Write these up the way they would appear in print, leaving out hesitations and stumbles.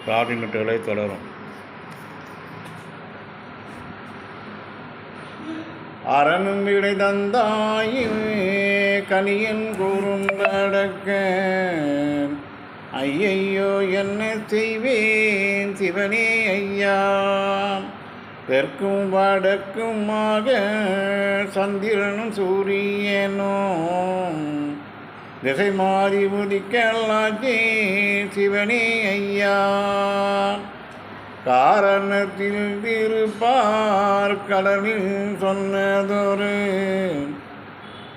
பிரார்த்தனைகளை தொடரும். அரணும் விடை தந்தாயின் கனியன் கூறுண்டடக்க ஐயையோ என்ன செய்வேன் சிவனே ஐயா. தெற்கும் வடக்குமாக சந்திரனும் சூரியனும் திசை மாறி உதிக்கலாச்சே சிவனே ஐயா. காரணத்தில் திருப்பார் கடலில் சொன்னதொரு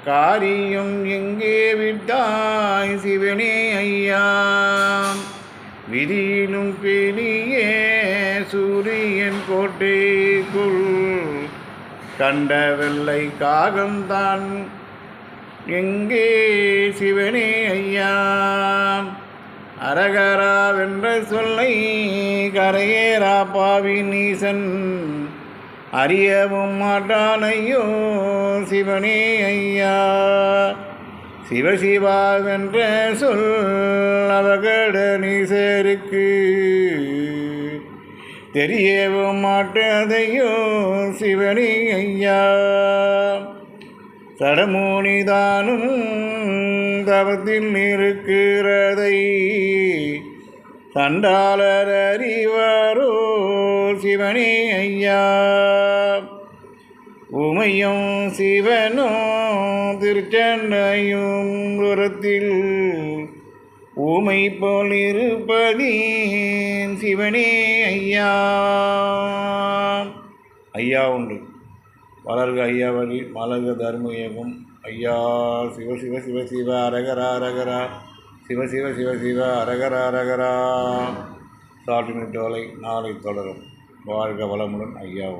காரியம் எங்கே விட்டாய் சிவனே ஐயா. விதியிலும் பெரிய சூரியன் கோட்டைக்குள் கண்ட வெள்ளை காகம்தான் எங்கே சிவனே ஐயா. அரகராவென்ற சொல்லை கரையேறா பாவின் ஈசன் அறியவும் மாட்டானையோ சிவனே ஐயா. சிவசிவாவென்ற சொல் அவகட நீசருக்கு தெரியவும் மாட்டதையோ சிவனே ஐயா. சடமோனிதானும் தவத்தில் இருக்கிறதை சண்டாளர் அறிவாரோ சிவனே ஐயா. உமையும் சிவனும் திருச்சண்டையும் புறத்தில் ஊமை போல் இருப்பதேன் சிவனே ஐயா. ஐயா உண்டு. வளர்க ஐயா வழி மலர்க தர்ம இயக்கம். ஐயா சிவ சிவ சிவ சிவ அரகரா அரகரா சிவ சிவ சிவ சிவ அரகரா அரகரா. சாட்டினி டோலை நாளை தொடரும். வாழ்க வளமுடன் ஐயா.